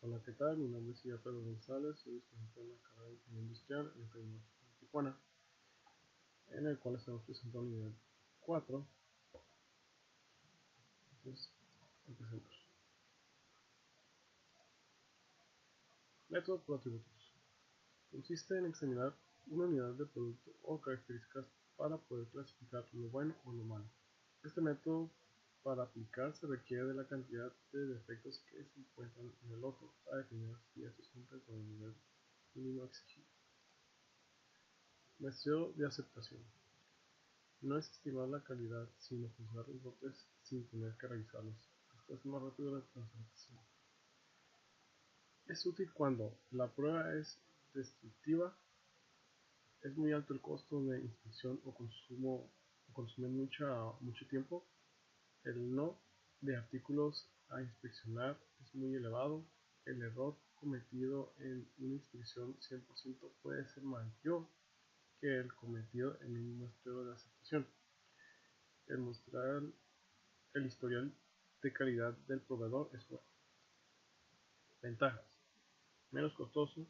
Hola, ¿qué tal? Mi nombre es Pedro González, soy estudiante en la carrera de Ingeniería Industrial en el Tecnológico de Tijuana, en el cual estamos presentando nivel 4. Entonces, empecemos. Método por atributos. Consiste en examinar una unidad de producto o características para poder clasificar lo bueno o lo malo. Este método, para aplicar, se requiere de la cantidad de defectos que se encuentran en el lote para definir si estos cumplen con el nivel mínimo exigido. Muestreo de aceptación. No es estimar la calidad, sino juzgar los lotes sin tener que revisarlos. Esto es más rápido de la aceptación. Es útil cuando la prueba es destructiva, es muy alto el costo de inspección o consume mucho tiempo, el no de artículos a inspeccionar es muy elevado, el error cometido en una inspección 100% puede ser mayor que el cometido en un muestreo de aceptación. El mostrar el historial de calidad del proveedor es bueno. Ventajas: menos costoso,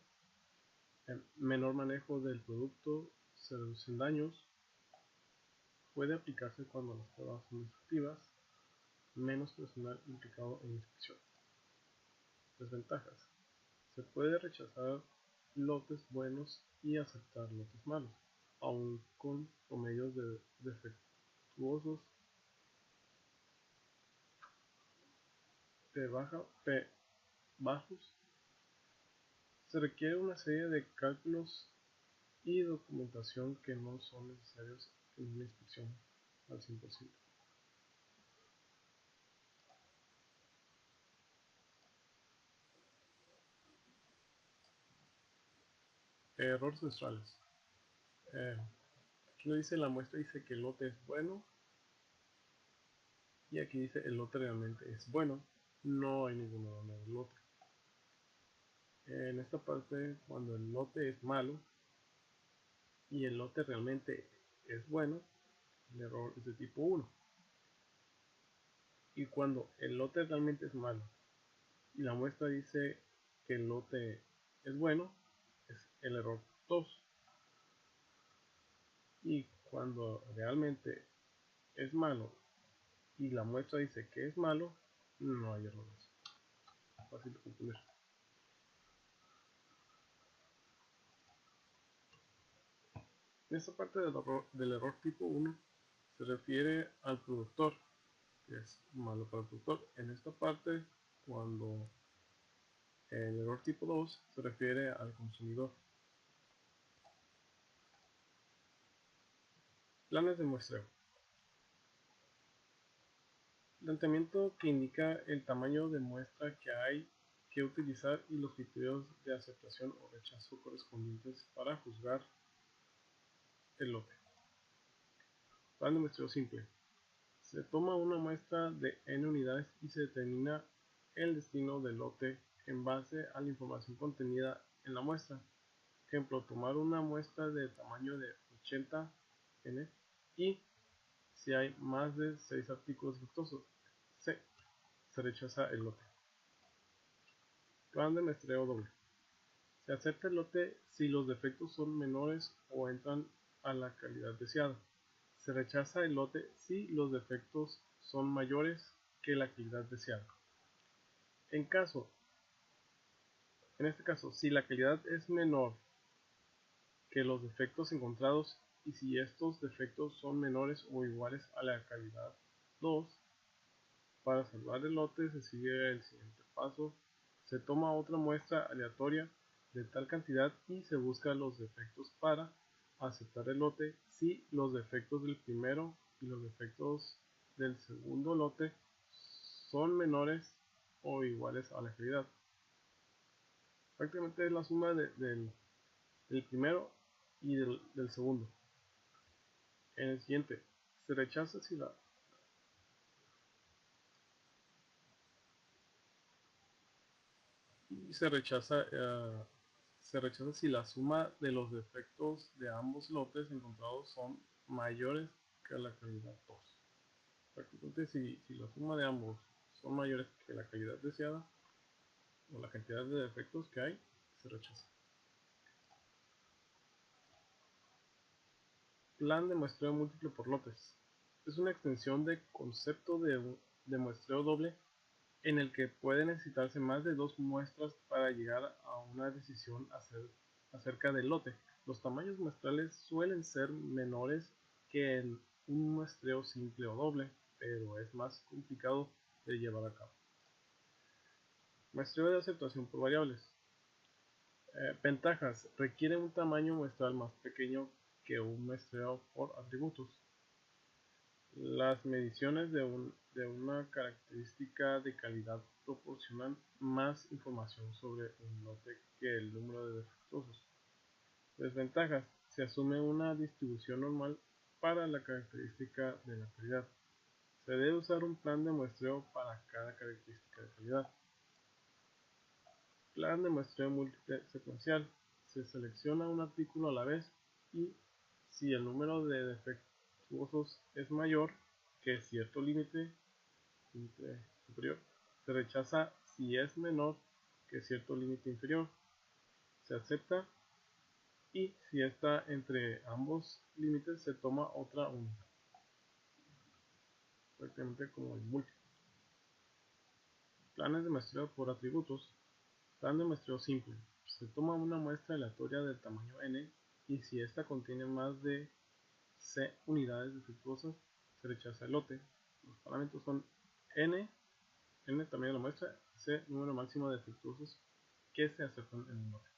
menor manejo del producto, se reducen daños, puede aplicarse cuando las pruebas son destructivas, menos personal implicado en inspección. Desventajas: se puede rechazar lotes buenos y aceptar lotes malos, aun con promedios defectuosos bajos. Se requiere una serie de cálculos y documentación que no son necesarios en una inspección al 100%. Errores mensuales. Aquí no dice la muestra, dice que el lote es bueno, y aquí dice el lote realmente es bueno. No hay ningún error en el lote. En esta parte, cuando el lote es malo y el lote realmente es bueno, el error es de tipo 1. Y cuando el lote realmente es malo y la muestra dice que el lote es bueno, es el error 2. Y cuando realmente es malo y la muestra dice que es malo, no hay errores. Fácil de comprender. En esta parte del error tipo 1 se refiere al productor, que es malo para el productor. En esta parte, cuando el error tipo 2 se refiere al consumidor. Planes de muestreo. Planteamiento que indica el tamaño de muestra que hay que utilizar y los criterios de aceptación o rechazo correspondientes para juzgar el lote. Plan de muestreo simple. Se toma una muestra de n unidades y se determina el destino del lote en base a la información contenida en la muestra. Ejemplo, tomar una muestra de tamaño de 80 n y si hay más de 6 artículos defectuosos, se rechaza el lote. Plan de muestreo doble. Se acepta el lote si los defectos son menores o entran a la calidad deseada. Se rechaza el lote si los defectos son mayores que la calidad deseada. En este caso, si la calidad es menor que los defectos encontrados y si estos defectos son menores o iguales a la calidad 2, para salvar el lote se sigue el siguiente paso: se toma otra muestra aleatoria de tal cantidad y se buscan los defectos para aceptar el lote si los defectos del primero y los defectos del segundo lote son menores o iguales a la calidad. Prácticamente es la suma del primero y del segundo. En el siguiente, se rechaza si la y se rechaza si la suma de los defectos de ambos lotes encontrados son mayores que la calidad 2. Prácticamente si la suma de ambos son mayores que la calidad deseada, o la cantidad de defectos que hay, se rechaza. Plan de muestreo múltiple por lotes. Es una extensión de concepto de muestreo doble en el que puede necesitarse más de dos muestras para llegar a una decisión acerca del lote. Los tamaños muestrales suelen ser menores que en un muestreo simple o doble, pero es más complicado de llevar a cabo. Muestreo de aceptación por variables. Ventajas. Requiere un tamaño muestral más pequeño que un muestreo por atributos. Las mediciones de una característica de calidad proporcionan más información sobre un lote que el número de defectuosos. Desventajas. Se asume una distribución normal para la característica de la calidad. Se debe usar un plan de muestreo para cada característica de calidad. Plan de muestreo múltiple secuencial. Se selecciona un artículo a la vez y, si el número de defectuosos es mayor que cierto límite superior, se rechaza. Si es menor que cierto límite inferior, se acepta, y si está entre ambos límites se toma otra unidad, prácticamente como el múltiplo. Planes de muestreo por atributos. Plan de muestreo simple. Se toma una muestra aleatoria del tamaño n y si esta contiene más de c unidades defectuosas, se rechaza el lote. Los parámetros son n tamaño de la muestra, c número máximo de defectuosos que se aceptan en el lote.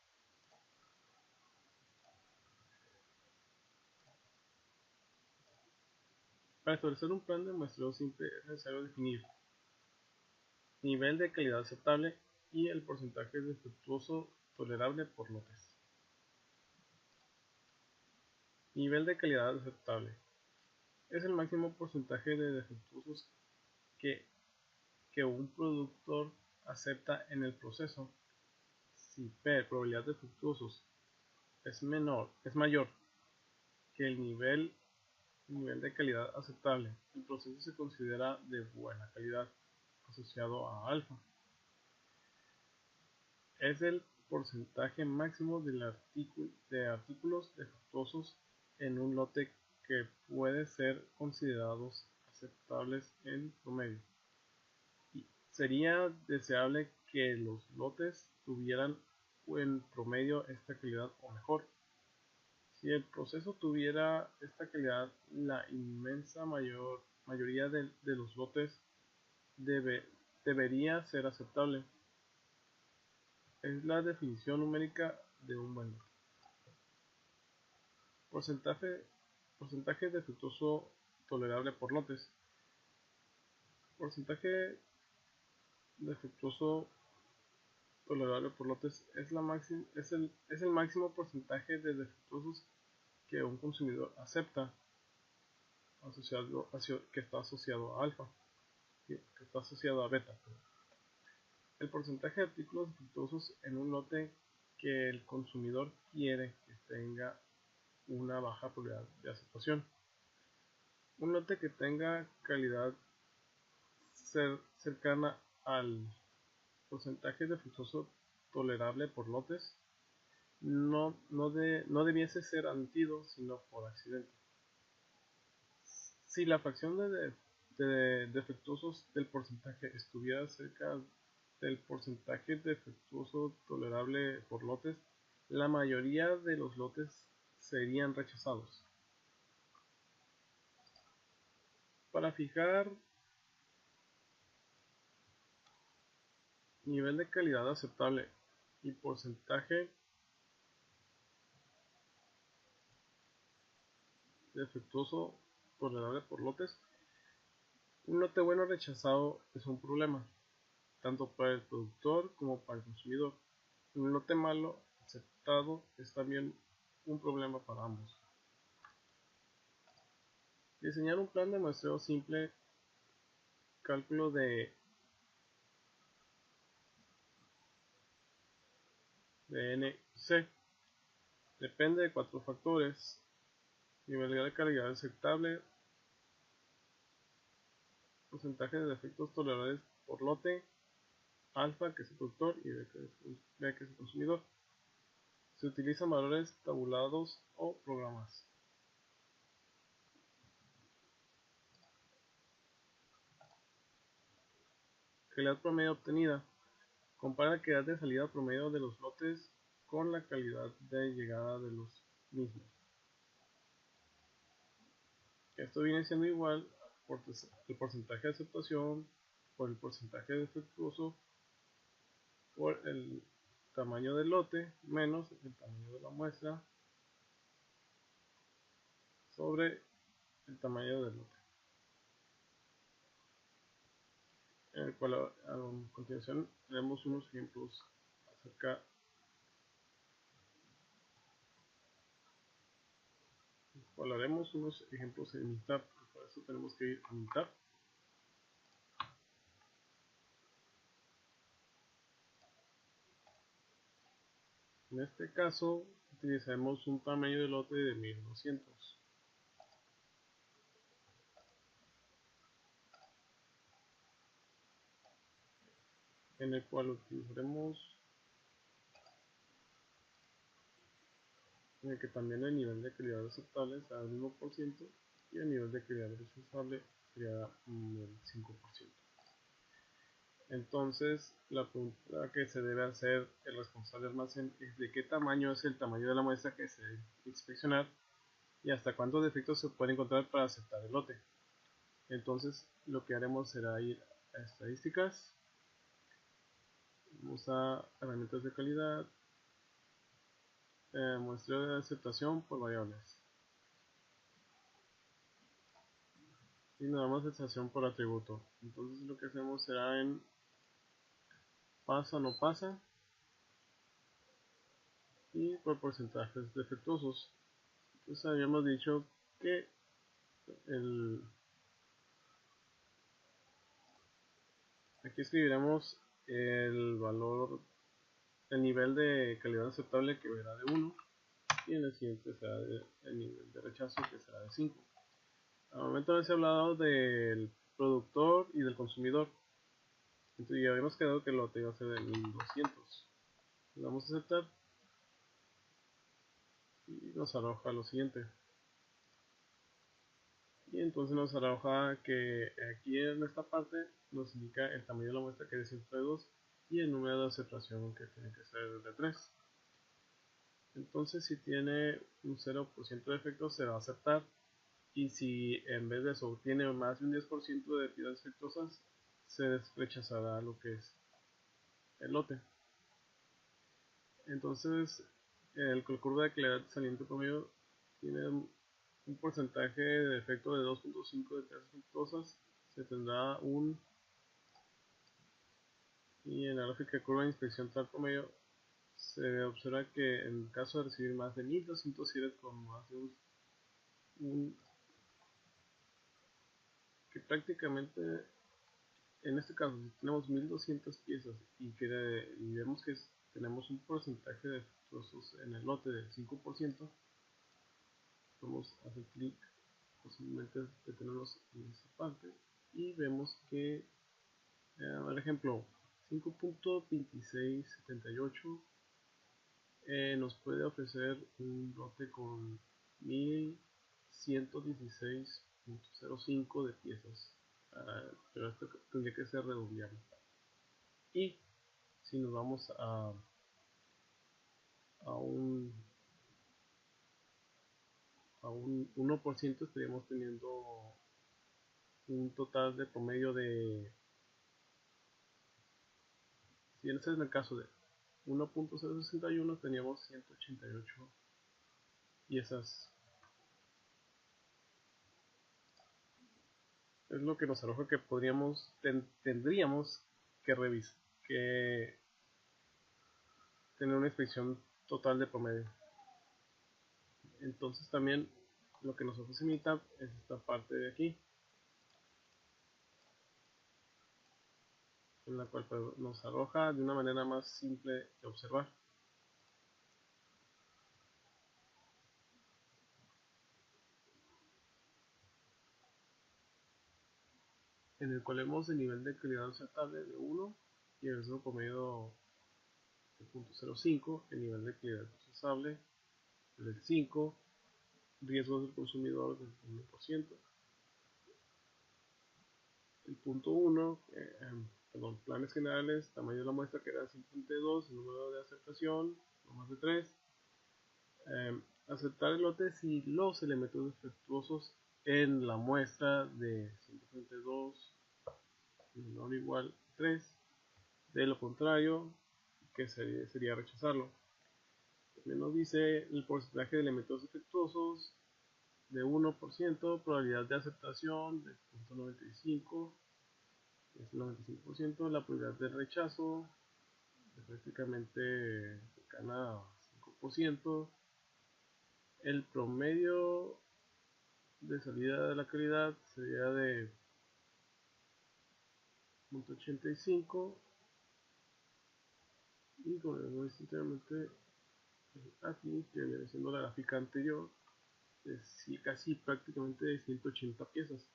Para establecer un plan de muestreo simple es necesario definir nivel de calidad aceptable y el porcentaje defectuoso tolerable por lotes. Nivel de calidad aceptable es el máximo porcentaje de defectuosos que un productor acepta en el proceso. Si P, probabilidad de defectuosos, es mayor que el nivel de calidad aceptable, el proceso se considera de buena calidad, asociado a alfa. Es el porcentaje máximo de artículos defectuosos en un lote que puede ser considerados aceptables en promedio. Sería deseable que los lotes tuvieran en promedio esta calidad o mejor. Si el proceso tuviera esta calidad, la inmensa mayoría de los lotes debería ser aceptable. Es la definición numérica de un buen lote. Porcentaje defectuoso tolerable por lotes. Porcentaje defectuoso tolerable por lotes es el máximo porcentaje de defectuosos que un consumidor acepta, que está asociado a alfa, que está asociado a beta. El porcentaje de artículos defectuosos en un lote que el consumidor quiere que tenga una baja probabilidad de aceptación. Un lote que tenga calidad cercana al porcentaje defectuoso tolerable por lotes no debiese ser admitido sino por accidente. Si la fracción de defectuosos del porcentaje estuviera cerca del porcentaje defectuoso tolerable por lotes, la mayoría de los lotes serían rechazados. Para fijar nivel de calidad aceptable y porcentaje defectuoso tolerable por lotes, un lote bueno rechazado es un problema, tanto para el productor como para el consumidor. Un lote malo aceptado es también un problema para ambos. Diseñar un plan de muestreo simple. Cálculo de NC. Depende de 4 factores: nivel de calidad aceptable, porcentaje de defectos tolerables por lote, alfa, que es el productor, y B, que es el consumidor. Se utilizan valores tabulados o programas. Calidad promedio obtenida. Compara la calidad de salida promedio de los lotes con la calidad de llegada de los mismos. Esto viene siendo igual por el porcentaje de aceptación por el porcentaje defectuoso por el tamaño del lote menos el tamaño de la muestra sobre el tamaño del lote. En el cual a continuación tenemos unos ejemplos acerca haremos unos ejemplos en Mintab. Para eso tenemos que ir a Mintab. En este caso utilizaremos un tamaño de lote de 1200, en el cual utilizaremos en el que también el nivel de calidad aceptable será del 1% y el nivel de calidad rechazable sería del 5%. Entonces, la pregunta que se debe hacer el responsable de almacén es de qué tamaño es el tamaño de la muestra que se debe inspeccionar y hasta cuántos defectos se pueden encontrar para aceptar el lote. Entonces, lo que haremos será ir a estadísticas, vamos a herramientas de calidad, muestreo de aceptación por variables. Y nos damos aceptación por atributo. Entonces lo que hacemos será en pasa o no pasa y por porcentajes defectuosos. Entonces habíamos dicho que aquí escribiremos el valor, el nivel de calidad aceptable que verá de 1 y en el siguiente será el nivel de rechazo que será de 5. Al momento se ha hablado del productor y del consumidor. Entonces ya habíamos quedado que el lote iba a ser de 1200. Le damos a aceptar y nos arroja lo siguiente. Y entonces nos arroja que aquí en esta parte nos indica el tamaño de la muestra, que es 102, y el número de aceptación, que tiene que ser de 3. Entonces si tiene un 0% de efectos se va a aceptar, y si en vez de eso tiene más de un 10% de piedras defectuosas se rechazará lo que es el lote. Entonces el curva de calidad saliente promedio tiene un porcentaje de defecto de 2.5 de piedras defectuosas. Se tendrá y en la gráfica de curva de inspección tal promedio se observa que en caso de recibir más de 1200 series con más de que prácticamente en este caso si tenemos 1200 piezas y vemos que tenemos un porcentaje de defectuosos en el lote del 5%, podemos hacer clic posiblemente detenernos en esta parte y vemos que por ejemplo 5.2678 nos puede ofrecer un lote con 1116.05 de piezas, pero esto tendría que ser redondeable. Y si nos vamos a un 1%, estaríamos teniendo un total de promedio de, si ese es el caso de 1.061, teníamos 188 piezas. Es lo que nos arroja que tendríamos que revisar, que tener una inspección total de promedio. Entonces también lo que nos ofrece Meetup es esta parte de aquí, en la cual nos arroja de una manera más simple de observar, en el cual vemos el nivel de calidad aceptable de 1 y el riesgo promedio de 0.05, el nivel de calidad procesable del 5, riesgos del consumidor del 1%, el punto 1, planes generales, tamaño de la muestra que era 132, el número de aceptación, no más de 3, aceptar el lote si los elementos defectuosos en la muestra de 132 menor o igual 3, de lo contrario, que sería rechazarlo. También nos dice el porcentaje de elementos defectuosos de 1%, probabilidad de aceptación de 0.95, es el 95%, la probabilidad de rechazo es prácticamente cercana a 5%, el promedio de salida de la calidad sería de 0.85 y como les voy anteriormente aquí que viene siendo la gráfica anterior es casi prácticamente de 180 piezas.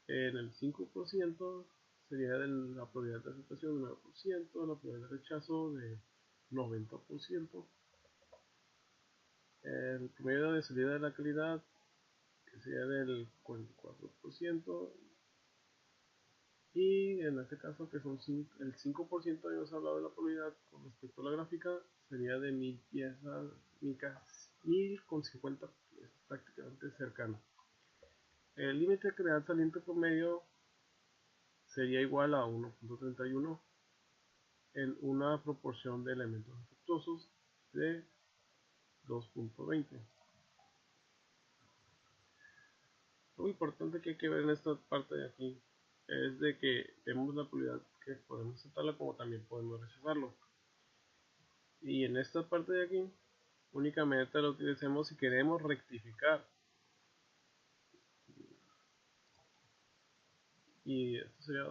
En el 5% sería de la probabilidad de aceptación de 9%, la probabilidad de rechazo de 90%, el promedio de salida de la calidad que sería del 44%, y en este caso que son el 5%, habíamos hablado de la probabilidad con respecto a la gráfica, sería de 1000 piezas, 1000,50 piezas, prácticamente cercano. El límite de calidad saliente promedio sería igual a 1.31 en una proporción de elementos defectuosos de 2.20. Lo importante que hay que ver en esta parte de aquí es de que tenemos la probabilidad que podemos aceptarla como también podemos rechazarlo. Y en esta parte de aquí únicamente lo utilicemos si queremos rectificar. Y esto sería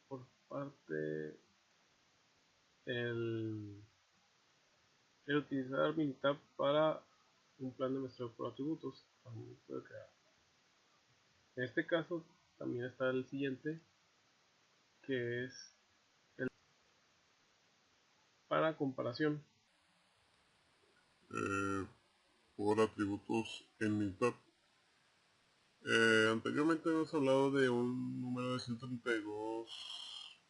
por parte el utilizar Minitab para un plan de muestreo por atributos. En este caso también está el siguiente, que es el para comparación. Por atributos en Minitab. Anteriormente hemos hablado de un número de 132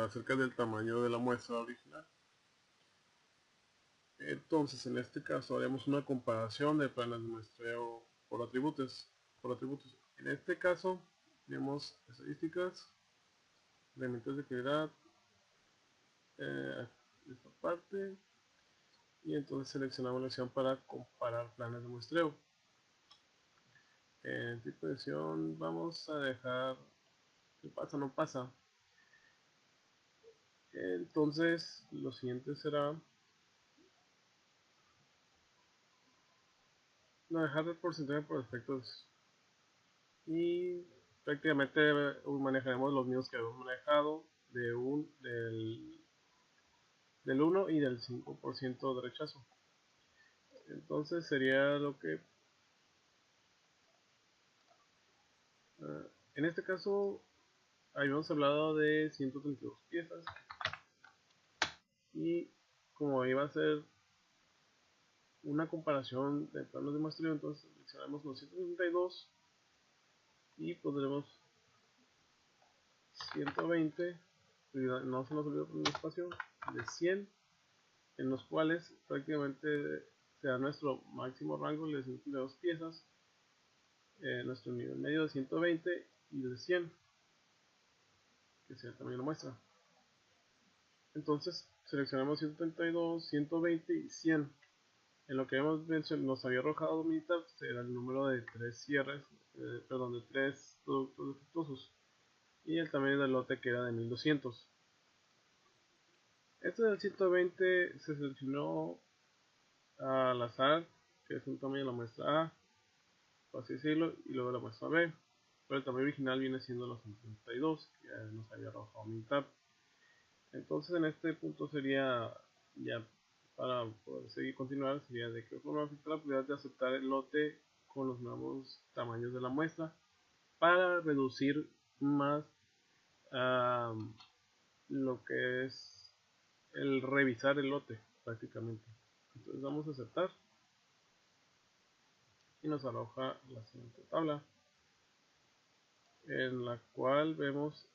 acerca del tamaño de la muestra original. Entonces en este caso haremos una comparación de planes de muestreo por atributos. En este caso tenemos estadísticas, elementos de calidad, esta parte, y entonces seleccionamos la opción para comparar planes de muestreo. En tipo de edición vamos a dejar ¿qué pasa? No pasa. Entonces lo siguiente será no dejar el porcentaje por defectos y prácticamente manejaremos los mismos que hemos manejado del 1 y del 5% de rechazo. Entonces sería lo que en este caso habíamos hablado de 132 piezas y como iba a ser una comparación de planos de muestreo, entonces seleccionamos los 132 y pondremos 120, no se nos olvidó poner un espacio de 100, en los cuales prácticamente será nuestro máximo rango de 102 piezas, nuestro nivel medio de 120 y de 100, que sea también la muestra. Entonces seleccionamos 132, 120 y 100. En lo que nos había arrojado Minitab será el número de 3 cierres, de 3 productos defectuosos y el tamaño del lote que era de 1200. Este del 120 se seleccionó al azar, que es un tamaño de la muestra A, por así decirlo, y luego la muestra B, pero el tamaño original viene siendo los 132 que nos había arrojado Minitab. Entonces en este punto sería, ya para poder seguir continuar, sería de qué forma afecta la probabilidad de aceptar el lote con los nuevos tamaños de la muestra para reducir más lo que es el revisar el lote prácticamente. Entonces vamos a aceptar y nos arroja la siguiente tabla en la cual vemos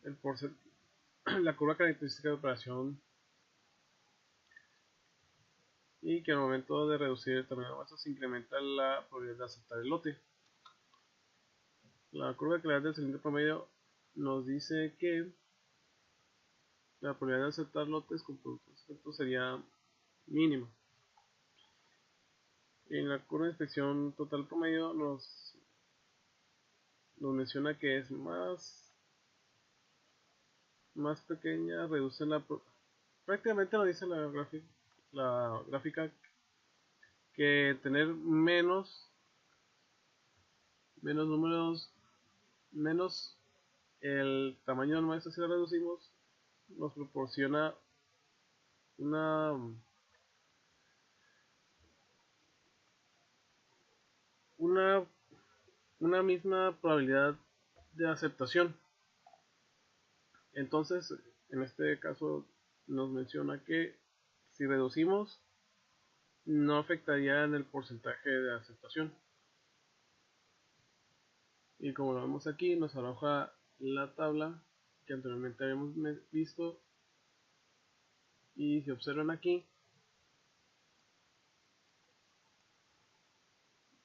el la curva característica de operación, y que al momento de reducir el tamaño de la muestra se incrementa la probabilidad de aceptar el lote. La curva de claridad del cilindro promedio nos dice que la probabilidad de aceptar lotes con productos expertos sería mínima. En la curva de inspección total promedio nos menciona que es más pequeña, reduce prácticamente nos dice la gráfica que tener menos números, menos el tamaño de la muestra si la reducimos, nos proporciona una una una misma probabilidad de aceptación. Entonces, en este caso nos menciona que si reducimos no afectaría en el porcentaje de aceptación. Y como lo vemos aquí, nos arroja la tabla que anteriormente habíamos visto, y si observan aquí,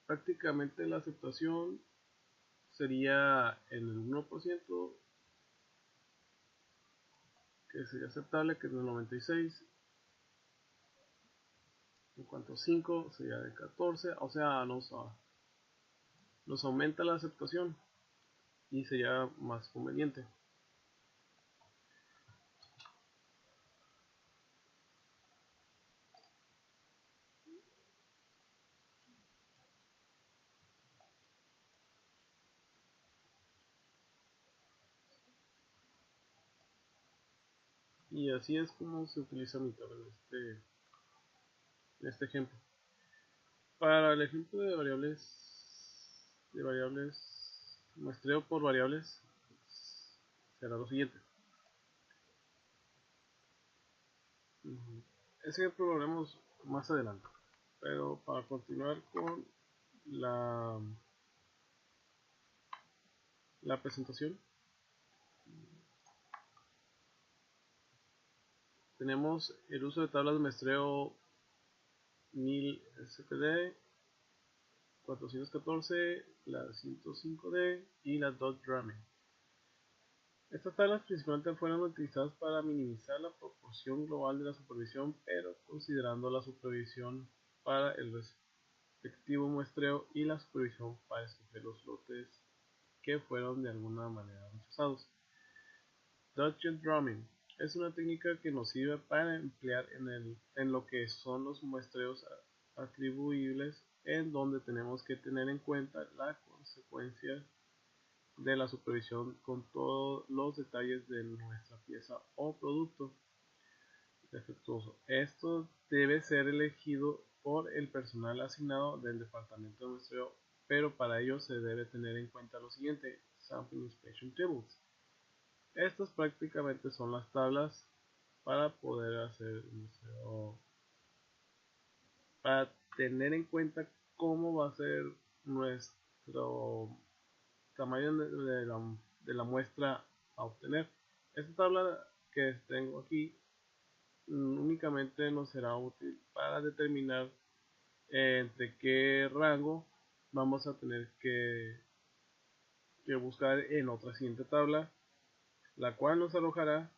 prácticamente la aceptación sería en el 1%, que sería aceptable, que es de 96. En cuanto a 5 sería de 14, o sea, nos aumenta la aceptación y sería más conveniente. Y así es como se utiliza mi tabla en este ejemplo. Para el ejemplo de muestreo por variables, será lo siguiente. Ese ejemplo lo haremos más adelante, pero para continuar con la presentación, tenemos el uso de tablas de muestreo 1000 SPD, 414, la 105D y la dot Ramen. Estas tablas principalmente fueron utilizadas para minimizar la proporción global de la supervisión, pero considerando la supervisión para el respectivo muestreo y la supervisión para escoger los lotes que fueron de alguna manera rechazados. Dodge Drumming es una técnica que nos sirve para emplear en lo que son los muestreos atribuibles, en donde tenemos que tener en cuenta la consecuencia de la supervisión con todos los detalles de nuestra pieza o producto defectuoso. Esto debe ser elegido por el personal asignado del departamento de muestreo, pero para ello se debe tener en cuenta lo siguiente: Sample Inspection Tables. Estas prácticamente son las tablas para poder hacer muestreo, para tener en cuenta cómo va a ser nuestro tamaño de la muestra a obtener. Esta tabla que tengo aquí únicamente nos será útil para determinar entre qué rango vamos a tener que buscar en otra siguiente tabla, la cual nos arrojará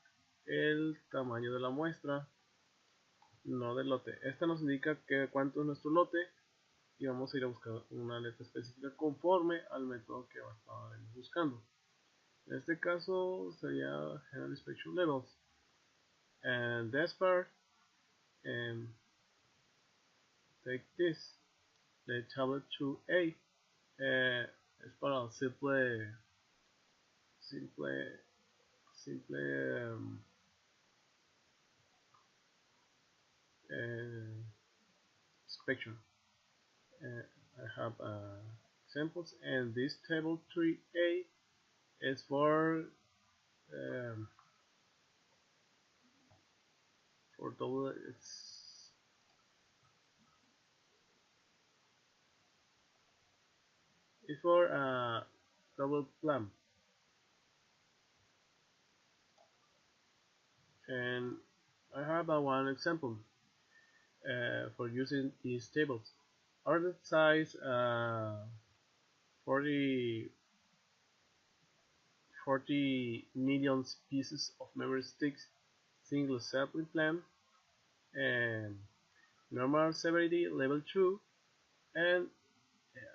el tamaño de la muestra, no del lote. Esta nos indica que cuánto es nuestro lote y vamos a ir a buscar una letra específica conforme al método que estaremos buscando. En este caso sería General Inspection Levels, and this part, and take this, the tablet 2A, es para simple inspection. I have examples, and this table 3a is um, for double it's for double plum, and I have one example for using these tables. Ordered size 40 million pieces of memory sticks, single sampling plan, and normal severity level 2, and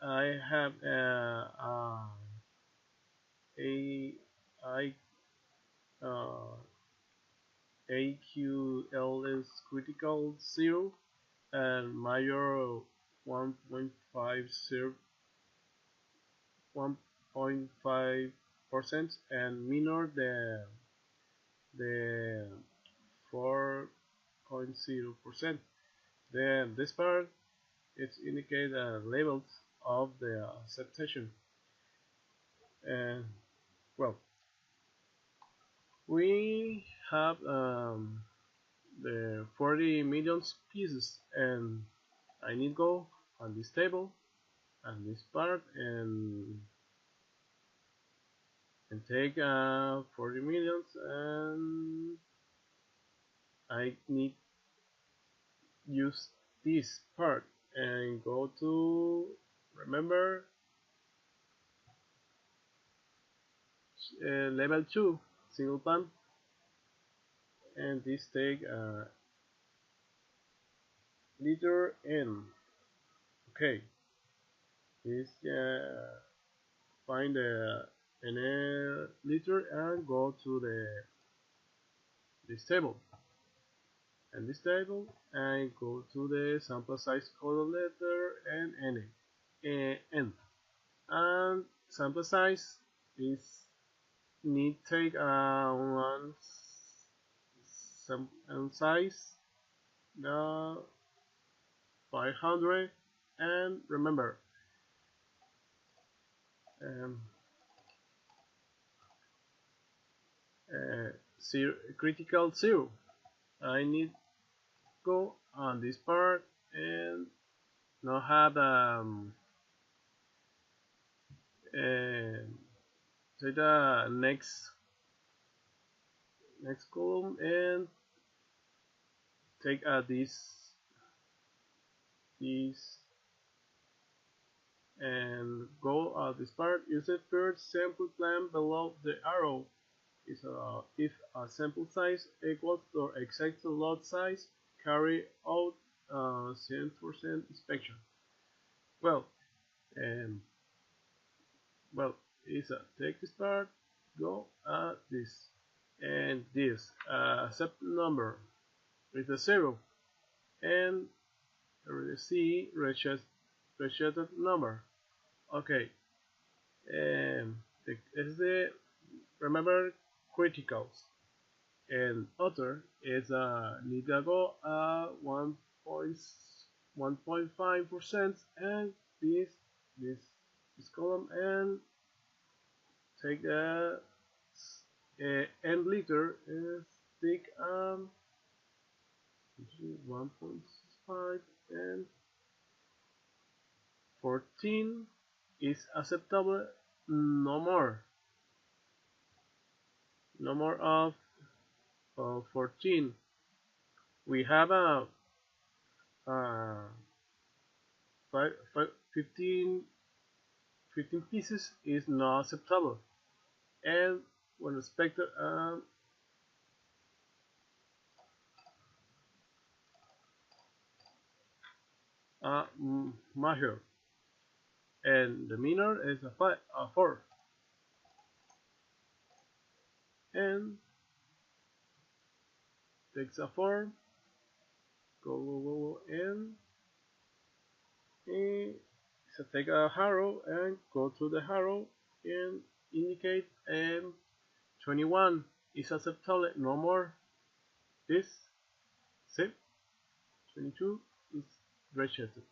I have a I AQLS critical 0 and major 1.50 1.5% and minor the 4.0%. Then this part it indicates levels of the acceptation. And well, we have the 40 million pieces, and I need go on this table and this part and take 40 millions, and I need use this part and go to remember level 2 single pan, and this take liter n. Okay, this find the n liter and go to this table, and this table and go to the sample size code letter and n, and sample size is need take one sample size 500, and remember um, critical 0. I need go on this part and now have take the next column and take this and go this part. Use the first sample plan below the arrow is if a sample size equals to exact lot size, carry out 100% inspection. Well, um, well, is take this part, go this, and this accept number with a 0, and see rejected number. Okay, is the remember criticals, and other is need to go 1.5%, and this column and take n liter and stick 1.5, and 14 is acceptable. No more of 14. We have a 15 pieces is not acceptable, and when expected major, and the minor is a 4, and takes a 4, go and so take a arrow and go to the arrow and indicate 21 is acceptable, no more. This save 22 is rejected.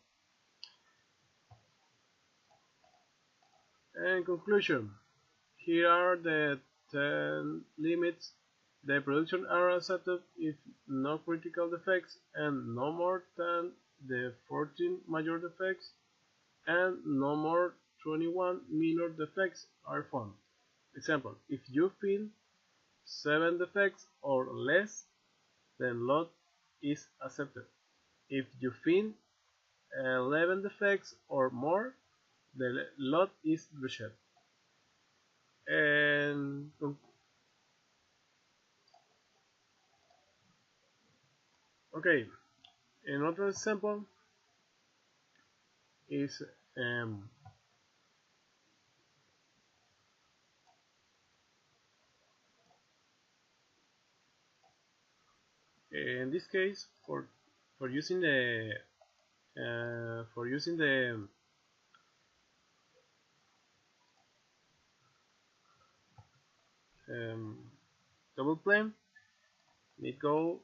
In conclusion, here are the 10 limits. The production are accepted if no critical defects and no more than the 14 major defects and no more 21 minor defects are found. Example, if you find 7 defects or less, then lot is accepted. If you find 11 defects or more, the lot is rejected. And okay, another example is in this case for using the um, double plane, we go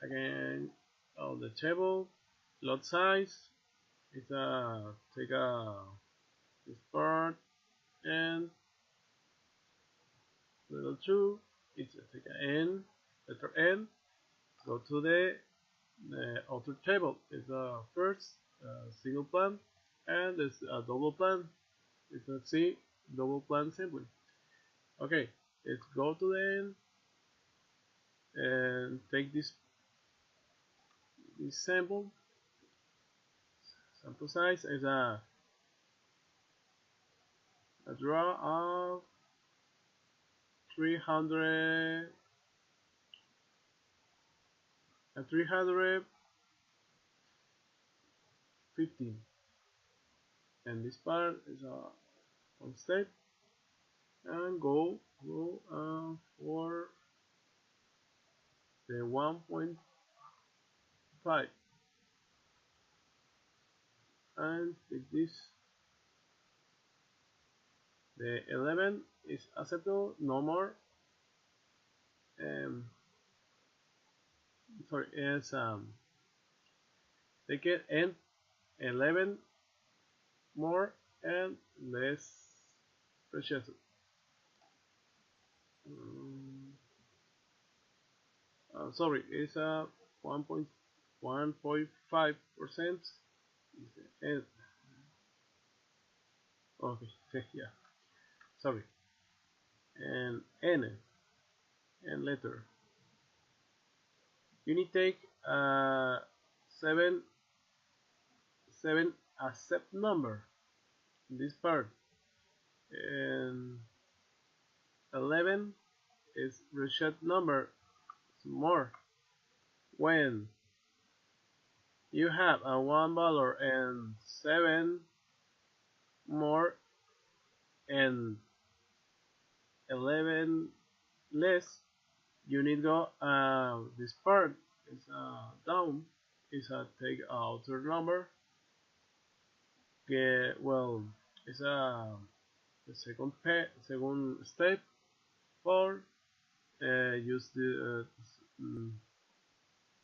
again on the table, lot size. It's take this part and little 2. It's take an N, letter N. Go to the outer table. It's a first single plan and it's a double plan. It's a C double plan simply. Okay, let's go to the end and take this sample size is a draw of 300 and 315, and this part is a one step and go for the 1.5 and take this. The 11 is acceptable, no more. Sorry, it's take it and 11 more and less precious. Sorry, it's a 1.5%. Okay, yeah, sorry. And N and letter. You need take 7 accept number in this part, and 11 is reject number. More when you have a $1 and 7 more and 11 less, you need go this part is down, is a take outer number. Well, it's the second step for use the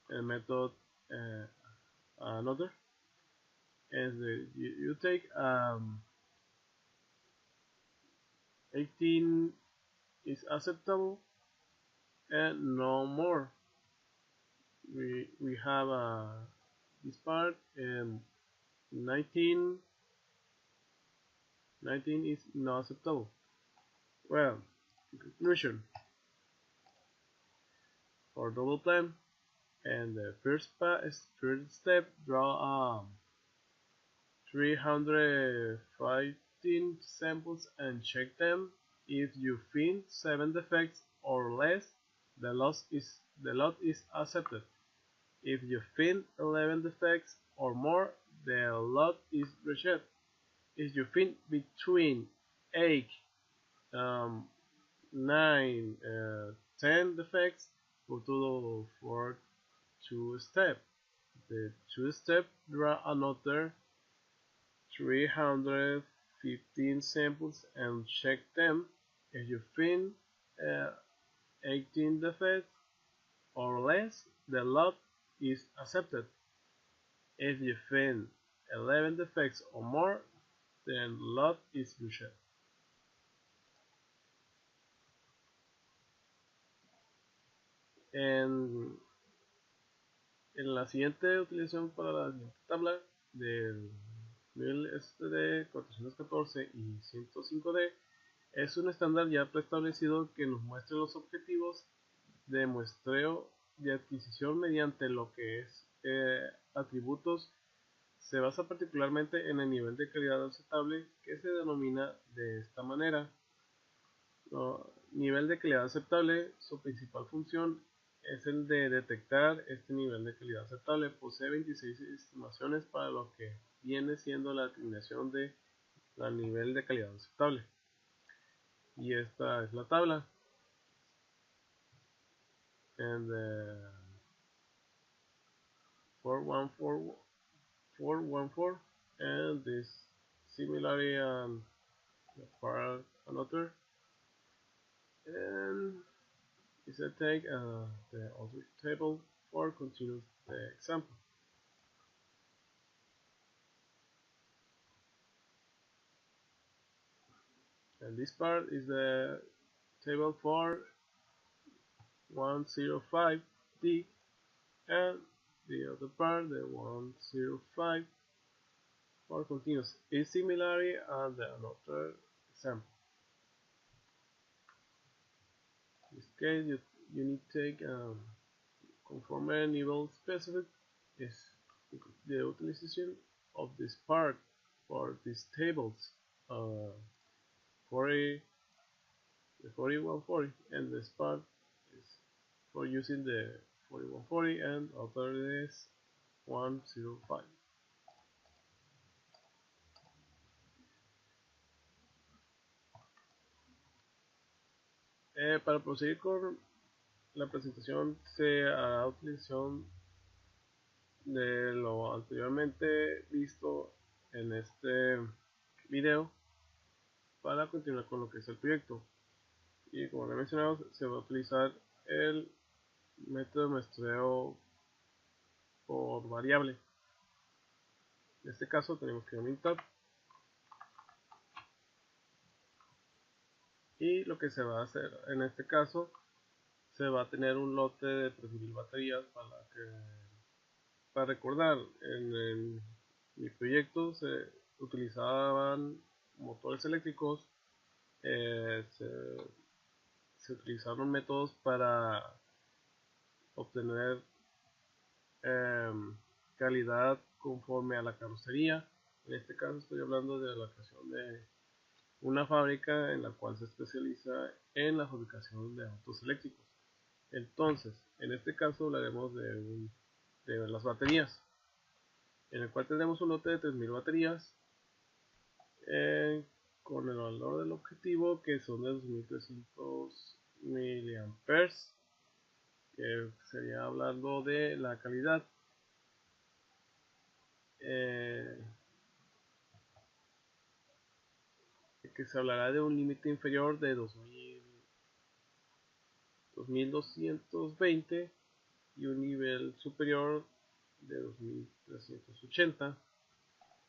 method another, and you take 18 is acceptable and no more. We have this part, and 19 is not acceptable. Well, in conclusion, for double plan and the first step, draw 315 samples and check them. If you find 7 defects or less, the lot is accepted. If you find 11 defects or more, the lot is rejected. If you find between 8, 9, 10 defects, go to for 2 step. The 2 step, draw another 315 samples and check them. If you find 18 defects or less, the lot is accepted. If you find 11 defects or more, then lot is used. En la siguiente utilización para la siguiente tabla del nivel STD 414 y 105D es un estándar ya preestablecido que nos muestra los objetivos de muestreo de adquisición mediante lo que es atributos. Se basa particularmente en el nivel de calidad aceptable, que se denomina de esta manera. Nivel de calidad aceptable, su principal función es el de detectar este nivel de calidad aceptable. Posee 26 estimaciones para lo que viene siendo la determinación de la nivel de calidad aceptable. Y esta es la tabla. And 414 and this similarly for another, and is a take the other table for continue the example. And this part is the table for 105D, and the other part, the 105 for continuous, is similarly and another example. In this case, you need to take conforme nivel specific is the utilization of this part for these tables. 4140, and this part is for using the 4140 and other is 105. Para proseguir con la presentación se hará utilización de lo anteriormente visto en este video para continuar con lo que es el proyecto. Y como he mencionado, se va a utilizar el método de muestreo por variable. En este caso tenemos que aumentar, y lo que se va a hacer en este caso, se va a tener un lote de 3000 baterías para recordar. En mi proyecto se utilizaban motores eléctricos, se utilizaron métodos para obtener calidad conforme a la carrocería. En este caso estoy hablando de la creación de una fábrica en la cual se especializa en la fabricación de autos eléctricos. Entonces, en este caso hablaremos de las baterías, en el cual tenemos un lote de 3000 baterías con el valor del objetivo que son de 2300 miliamperes, que sería hablando de la calidad. Que se hablará de un límite inferior de 2220 y un nivel superior de 2380,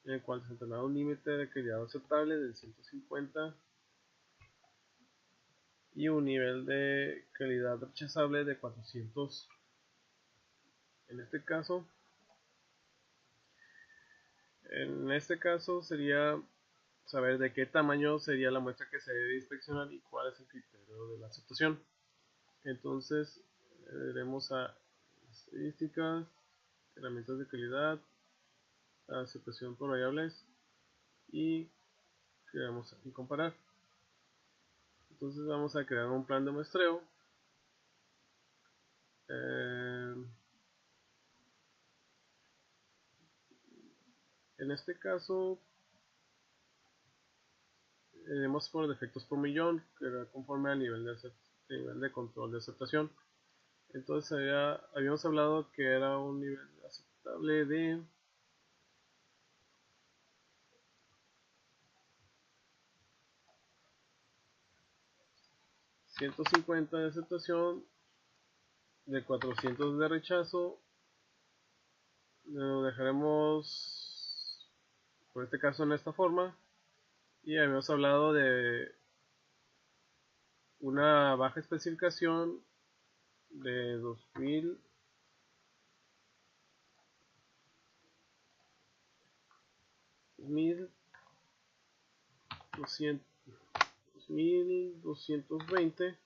en el cual se tendrá un límite de calidad aceptable de 150 y un nivel de calidad rechazable de 400. En este caso sería saber de qué tamaño sería la muestra que se debe inspeccionar y cuál es el criterio de la aceptación. Entonces veremos a estadísticas, herramientas de calidad, aceptación por variables, y queremos aquí comparar. Entonces vamos a crear un plan de muestreo. En este caso tenemos por defectos por millón, que era conforme al nivel de control de aceptación. Entonces habíamos hablado que era un nivel aceptable de 150 de aceptación, de 400 de rechazo. Lo dejaremos por este caso en esta forma, y habíamos hablado de una baja especificación de 2220,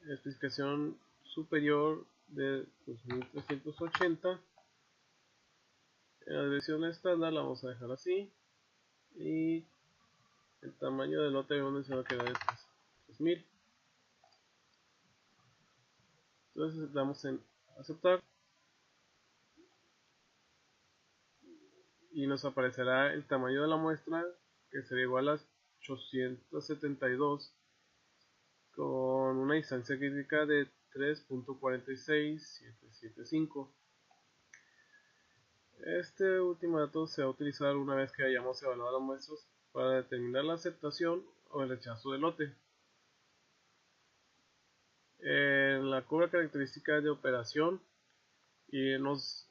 especificación superior de 2380. En la versión estándar la vamos a dejar así, y el tamaño del lote habíamos mencionado que era de 3000. Entonces damos en aceptar y nos aparecerá el tamaño de la muestra, que sería igual a 872 con una distancia crítica de 3.46775. Este último dato se va a utilizar una vez que hayamos evaluado las muestras para determinar la aceptación o el rechazo del lote. En la curva característica de operación, y nos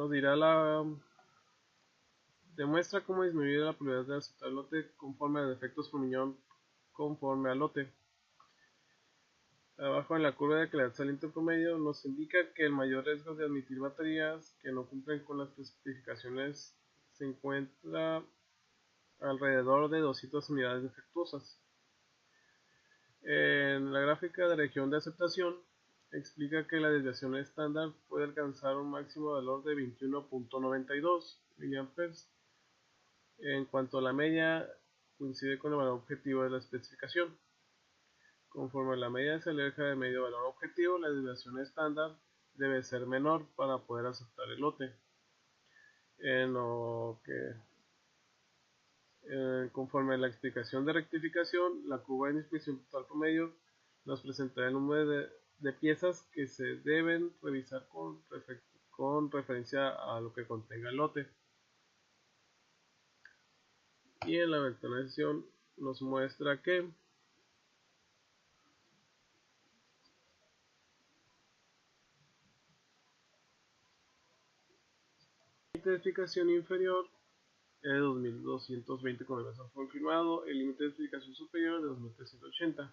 dirá demuestra cómo disminuir la probabilidad de aceptar el lote conforme a defectos por millón conforme al lote. Abajo en la curva de calidad saliente promedio nos indica que el mayor riesgo de admitir baterías que no cumplen con las especificaciones se encuentra alrededor de 200 unidades defectuosas. En la gráfica de región de aceptación explica que la desviación estándar puede alcanzar un máximo valor de 21.92 mA, en cuanto a la media coincide con el valor objetivo de la especificación. Conforme la media se aleja del medio valor objetivo, la desviación estándar debe ser menor para poder aceptar el lote. Conforme a la explicación de rectificación, la curva de inspección total promedio nos presentará el número de piezas que se deben revisar con referencia a lo que contenga el lote. Y en la ventana de sesión nos muestra que la identificación inferior es de 2220 con el beso confirmado, el límite de explicación superior de 2380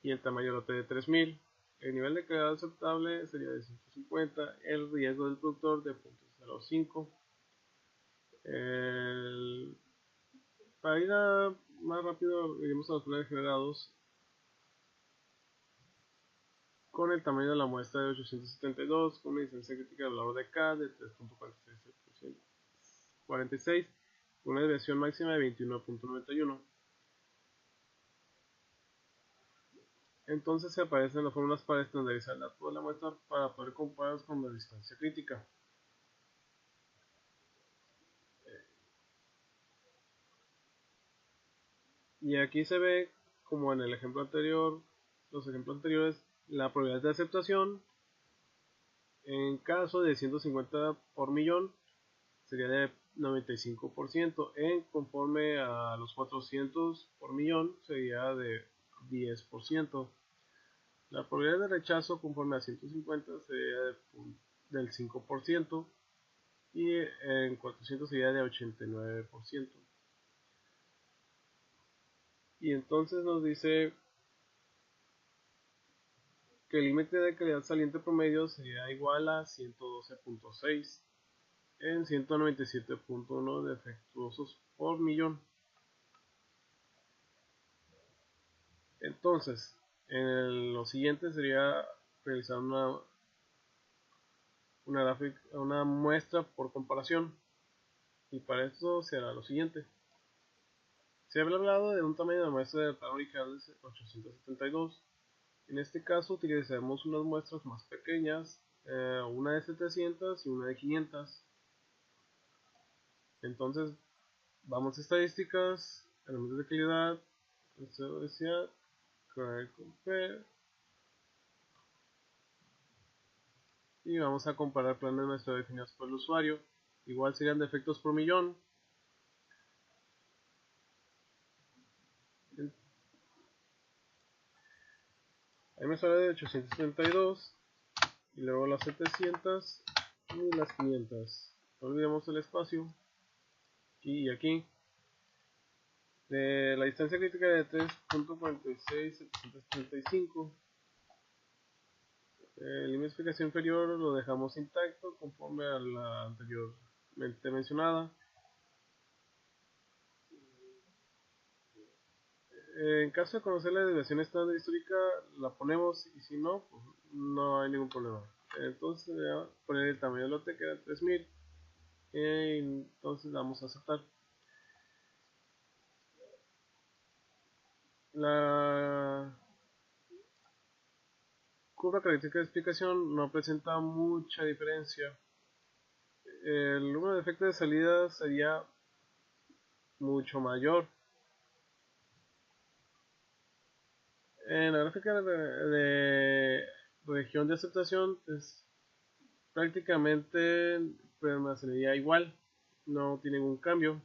y el tamaño del lote de 3000. El nivel de calidad aceptable sería de 150, el riesgo del productor de 0.05. Para ir más rápido, iremos a los planes generados con el tamaño de la muestra de 872, con una distancia crítica del valor de K de 3.46, con una desviación máxima de 21.91. Entonces se aparecen las fórmulas para estandarizar el dato de la muestra para poder compararlos con la distancia crítica. Y aquí se ve, como en el ejemplo anterior, los ejemplos anteriores, la probabilidad de aceptación en caso de 150 por millón sería de 95%, conforme a los 400 por millón sería de 10%. La probabilidad de rechazo conforme a 150 sería del 5%, y en 400 sería de 89%. Y entonces nos dice que el límite de calidad saliente promedio sería igual a 112.6 en 197.1 defectuosos por millón. Entonces, lo siguiente sería realizar una muestra por comparación, y para esto se hará lo siguiente. Se había hablado de un tamaño de muestra de plan original de 872. En este caso utilizaremos unas muestras más pequeñas, una de 700 y una de 500. Entonces vamos a estadísticas, elementos de calidad, velocidad, compare, y vamos a comparar planes de muestra definidos por el usuario. Igual serían defectos por millón. Ahí me sale de 872 y luego las 700 y las 500. No olvidemos el espacio aquí y aquí. De la distancia crítica de 3.46735, el límite de explicación inferior lo dejamos intacto conforme a la anteriormente mencionada. En caso de conocer la desviación estándar histórica, la ponemos, y si no, pues no hay ningún problema. Entonces voy a poner el tamaño del lote, que era 3000, entonces vamos a aceptar. La curva característica de explicación no presenta mucha diferencia. El número de efectos de salida sería mucho mayor. En la gráfica de región de aceptación, pues prácticamente permanecería igual, no tiene ningún cambio.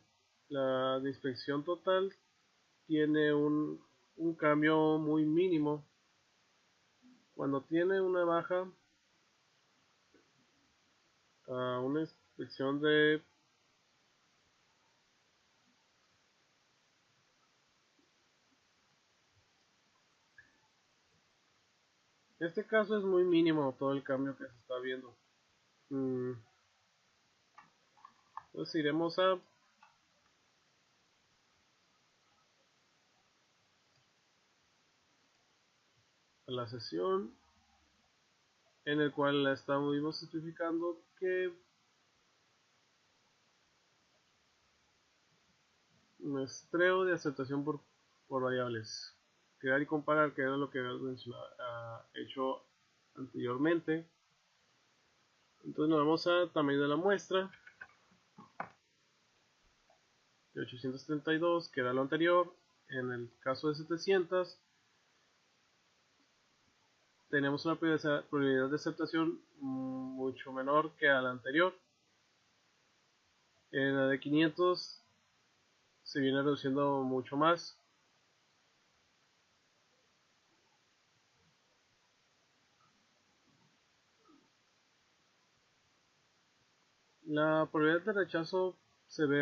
La de inspección total tiene un cambio muy mínimo. Cuando tiene una baja a una inspección de este caso es muy mínimo todo el cambio que se está viendo. Entonces iremos a la sesión en el cual estamos especificando que muestreo de aceptación por variables, crear y comparar, que era lo que habíamos hecho anteriormente. Entonces nos vamos a tamaño de la muestra de 832, que era lo anterior. En el caso de 700 tenemos una probabilidad de aceptación mucho menor que a la anterior. En la de 500 se viene reduciendo mucho más. La probabilidad de rechazo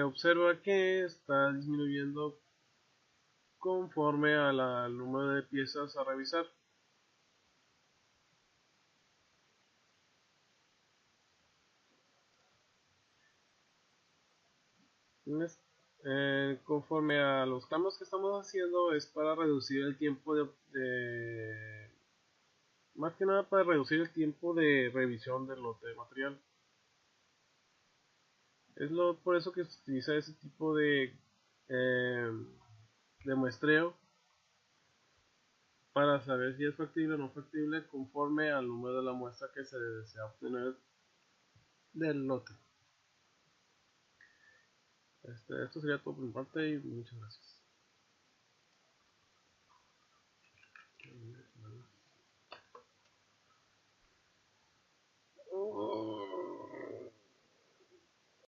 observa que está disminuyendo conforme al número de piezas a revisar. Conforme a los cambios que estamos haciendo es para reducir el tiempo más que nada para reducir el tiempo de revisión del lote de material. Por eso que se utiliza ese tipo eh, de muestreo, para saber si es factible o no factible conforme al número de la muestra que se desea obtener del lote. Esto sería todo por mi parte y muchas gracias.